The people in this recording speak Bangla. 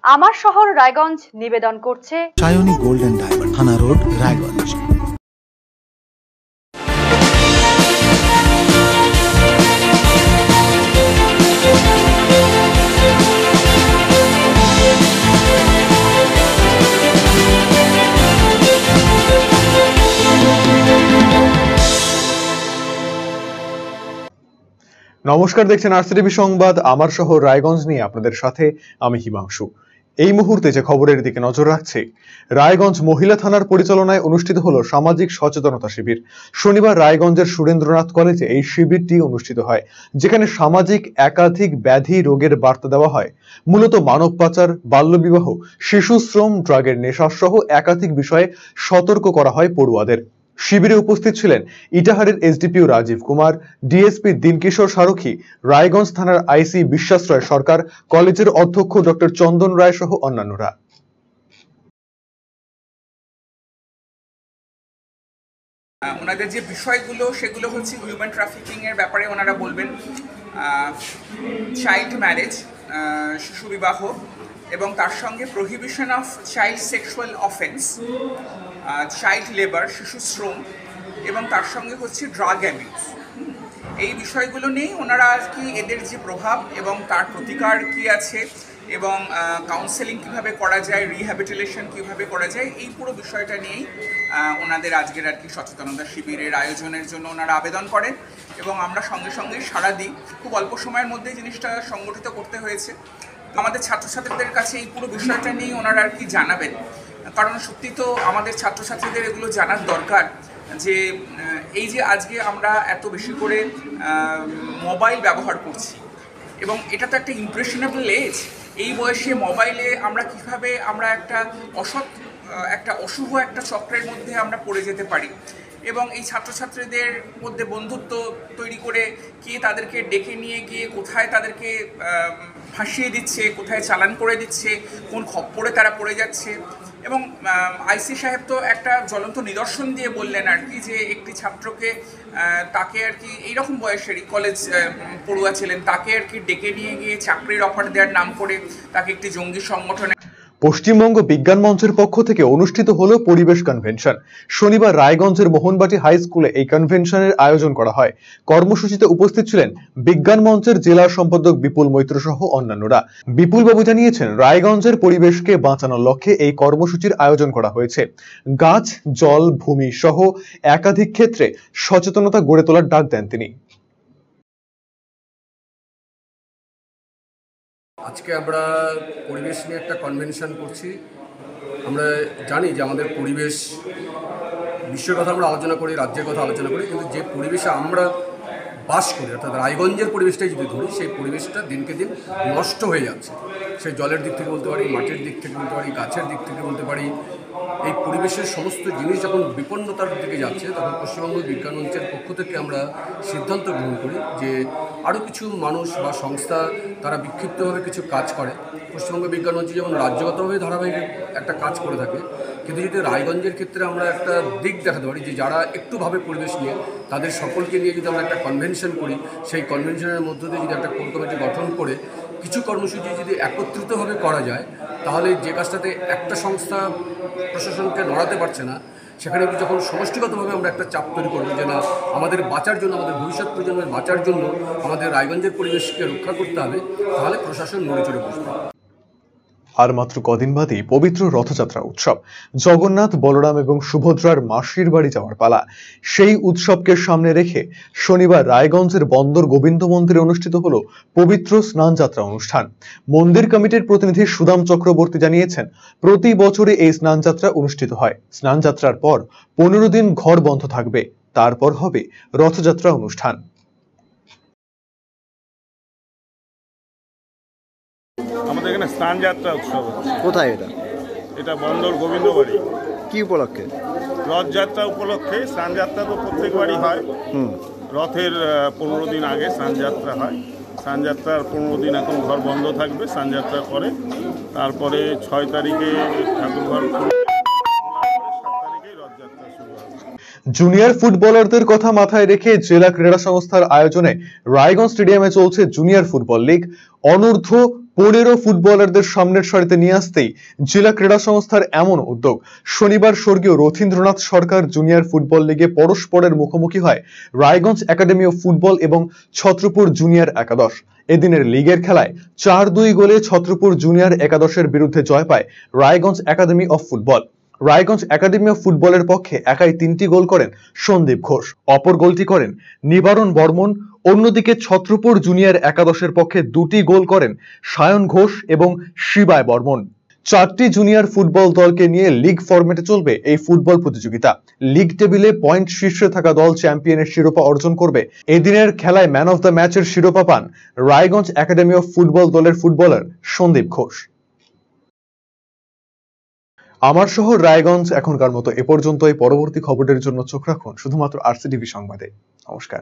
আমার শহর রায়গঞ্জ নিবেদন করছে সায়নী গোল্ড এন্ড ডায়মন্ড, থানা রোড, রায়গঞ্জ। নমস্কার, দেখছেন আরসিটিভি সংবাদ আমার শহর রায়গঞ্জ নিয়ে আপনাদের সাথে আমি হিমাংশু। এই মুহূর্তে যে খবরের দিকে নজর রাখছে, রায়গঞ্জ মহিলা থানার পরিচালনায় অনুষ্ঠিত হলো সামাজিক সচেতনতা শিবির। শনিবার রায়গঞ্জের সুরেন্দ্রনাথ কলেজে এই শিবিরটি অনুষ্ঠিত হয়, যেখানে সামাজিক একাধিক ব্যাধি রোগের বার্তা দেওয়া হয়। মূলত মানব পাচার, বাল্যবিবাহ, শিশু শ্রম, ড্রাগের নেশা সহ একাধিক বিষয়ে সতর্ক করা হয় পড়ুয়াদের। শিবিরে উপস্থিত ছিলেন ইটাহারের এসডিপিও রাজীব কুমার, ডিএসপি দিনকিশোর সারথী, রায়গঞ্জ থানার আইসি বিশ্বাস রায় সরকার, কলেজের অধ্যক্ষ ডক্টর চন্দন রায় সহ অন্যান্যরা। ওনাদের যে বিষয়গুলো সেগুলো হচ্ছে হিউম্যান ট্রাফিকিং এর ব্যাপারে ওনারা বলবেন, চাইল্ড ম্যারেজ, শিশু বিবাহ এবং তার সঙ্গে prohibition of child sexual offence, child labour, শিশু শ্রম এবং তার সঙ্গে হচ্ছে ড্রাগ অ্যাবিউজ। এই বিষয়গুলো নিয়েই ওনারা আর কি এদের যে প্রভাব এবং তার প্রতিকার কি আছে এবং কাউন্সেলিং কিভাবে করা যায়, রিহ্যাবিলিটেশন কিভাবে করা যায়, এই পুরো বিষয়টা নিয়েই ওনাদের আজকের আর কি সচেতনতা শিবিরের আয়োজনের জন্য ওনারা আবেদন করেন এবং আমরা সঙ্গে সঙ্গে সাড়া দিই। খুব অল্প সময়ের মধ্যে জিনিসটা সংগঠিত করতে হয়েছে। আমাদের ছাত্রছাত্রীদের কাছে এই পুরো বিষয়টা নিয়ে ওনারা আর কি জানাবেন, কারণ সত্যি তো আমাদের ছাত্রছাত্রীদের এগুলো জানার দরকার যে এই যে আজকে আমরা এত বেশি করে মোবাইল ব্যবহার করছি এবং এটা তো একটা ইমপ্রেশনেবল এজ। এই বয়সে মোবাইলে আমরা কিভাবে আমরা একটা অশুভ একটা চক্রের মধ্যে আমরা পড়ে যেতে পারি এবং এই ছাত্রছাত্রীদের মধ্যে বন্ধুত্ব তৈরি করে কে তাদেরকে ডেকে নিয়ে গিয়ে কোথায় তাদেরকে ফাঁসিয়ে দিচ্ছে, কোথায় চালান করে দিচ্ছে, কোন খপ্পরে তারা পড়ে যাচ্ছে। এবং আইসি সাহেব তো একটা জ্বলন্ত নিদর্শন দিয়ে বললেন আর কি যে একটি ছাত্রকে তাকে আর কি এইরকম বয়সেরই কলেজ পড়ুয়া ছিলেন, তাকে আর কি ডেকে নিয়ে গিয়ে চাকরির অফার দেওয়ার নাম করে তাকে একটি জঙ্গি সংগঠনে। পশ্চিমবঙ্গ বিজ্ঞান মঞ্চের পক্ষ থেকে অনুষ্ঠিত হলো পরিবেশ কনভেনশন। শনিবার রায়গঞ্জের মোহনবাটি হাই স্কুলে এই কনভেনশনের আয়োজন করা হয়। কর্মসূচিতে উপস্থিত ছিলেন বিজ্ঞান মঞ্চের জেলা সম্পাদক বিপুল মৈত্র সহ অন্যান্যরা। বিপুল বাবু জানিয়েছেন, রায়গঞ্জের পরিবেশকে বাঁচানোর লক্ষ্যে এই কর্মসূচির আয়োজন করা হয়েছে। গাছ, জল, ভূমি সহ একাধিক ক্ষেত্রে সচেতনতা গড়ে তোলার ডাক দেন তিনি। আজকে আমরা পরিবেশ নিয়ে একটা কনভেনশন করছি। আমরা জানি যে আমাদের পরিবেশ, বিশ্বের কথা আমরা আলোচনা করি, রাজ্যের কথা আলোচনা করি, কিন্তু যে পরিবেশে আমরা বাস করি অর্থাৎ রায়গঞ্জের পরিবেশটাই যদি ধরি, সেই পরিবেশটা দিনকে দিন নষ্ট হয়ে যাচ্ছে। সেই জলের দিক থেকে বলতে পারি, মাটির দিক থেকে বলতে পারি, গাছের দিক থেকে বলতে পারি। এই পরিবেশের সমস্ত জিনিস যখন বিপন্নতার দিকে যাচ্ছে, তখন পশ্চিমবঙ্গ বিজ্ঞান মঞ্চের পক্ষ থেকে আমরা সিদ্ধান্ত গ্রহণ করি যে আরও কিছু মানুষ বা সংস্থা তারা বিক্ষিপ্তভাবে কিছু কাজ করে। পশ্চিমবঙ্গ বিজ্ঞান মঞ্চ যেমন রাজ্যগতভাবে ধারাবাহিক একটা কাজ করে থাকে, কিন্তু যদি রায়গঞ্জের ক্ষেত্রে আমরা একটা দিক দেখাতে পারি যে যারা একটু ভাবে পরিবেশ নিয়ে, তাদের সকলকে নিয়ে যদি আমরা একটা কনভেনশন করি, সেই কনভেনশনের মধ্য দিয়ে যদি একটা কোর কমিটি গঠন করে কিছু কর্মসূচি যদি একত্রিতভাবে করা যায়, তাহলে যে কাজটাতে একটা সংস্থা প্রশাসনকে নড়াতে পারছে না, সেখানে যখন সমষ্টিগতভাবে আমরা একটা চাপ তৈরি করবো যে না, আমাদের বাঁচার জন্য, আমাদের ভবিষ্যৎ প্রজন্মের বাঁচার জন্য আমাদের রায়গঞ্জের পরিবেশকে রক্ষা করতে হবে, তাহলে প্রশাসন নড়ে চড়ে বসবে। আর মাত্র কদিন বাদেই পবিত্র রথযাত্রা উৎসব। জগন্নাথ, বলরাম এবং সুভদ্রার মাসির বাড়ি যাওয়ার পালা। সেই উৎসবকে সামনে রেখে শনিবার রায়গঞ্জের বন্দর গোবিন্দ মন্দিরে অনুষ্ঠিত হলো পবিত্র স্নানযাত্রা অনুষ্ঠান। মন্দির কমিটির প্রতিনিধি সুদাম চক্রবর্তী জানিয়েছেন, প্রতি বছরই এই স্নানযাত্রা অনুষ্ঠিত হয়। স্নানযাত্রার পর 15 দিন ঘর বন্ধ থাকবে, তারপর হবে রথযাত্রা অনুষ্ঠান। আমাদের এখানে স্নানযাত্রা উৎসব হচ্ছে। কোথায় এটা? এটা বন্দর গোবিন্দবাড়ি। কি উপলক্ষে? রথযাত্রা উপলক্ষে। স্নানযাত্রা তো প্রত্যেকবারই হয়। রথের 15 দিন আগে স্নানযাত্রা হয়। স্নানযাত্রার 15 দিন এখন ঘর বন্ধ থাকবে। স্নানযাত্রার পরে তারপরে 6 তারিখে ঠাকুরঘর, 7 তারিখে রথযাত্রা শুরু হবে। জুনিয়র ফুটবলারদের কথা মাথায় রেখে জেলা ক্রীড়া সংস্থার আয়োজনে রায়গঞ্জ স্টেডিয়ামে চলছে জুনিয়র ফুটবল লীগ। অনূর্ধ্ব 15 ফুটবলারদের সামনের সারিতে নিয়ে আসতেই জেলা ক্রীড়া সংস্থার এমন উদ্যোগ। শনিবার স্বর্গীয় রথীন্দ্রনাথ সরকার জুনিয়র ফুটবল লিগে পরস্পরের মুখোমুখি হয় রায়গঞ্জ একাডেমি অফ ফুটবল এবং ছত্রপুর জুনিয়র একাদশ। এদিনের লিগের খেলায় 4-2 গোলে ছত্রপুর জুনিয়র একাদশের বিরুদ্ধে জয় পায় Raiganj academy of football. Raiganj academy of ফুটবলের পক্ষে একাই 3টি গোল করেন সন্দীপ ঘোষ, অপর গোলটি করেন নিবারণ বর্মন। অন্যদিকে ছত্রপুর জুনিয়র একাদশের পক্ষে 2টি গোল করেন সায়ন ঘোষ এবং শিবায় বর্মন। 4টি জুনিয়র ফুটবল দলকে নিয়ে লিগ ফরম্যাটে চলবে এই ফুটবল প্রতিযোগিতা। লিগ টেবিলে পয়েন্ট শীর্ষে থাকা দল চ্যাম্পিয়নের শিরোপা অর্জন করবে। এদিনের খেলায় ম্যান অফ দ্য ম্যাচের শিরোপা পান রায়গঞ্জ একাডেমি অফ ফুটবল দলের ফুটবলার সন্দীপ ঘোষ। আমার শহর রায়গঞ্জ এখনকার মতো এ পর্যন্তই। পরবর্তী খবরের জন্য চোখ রাখুন শুধুমাত্র আরসিটিভি সংবাদে। নমস্কার।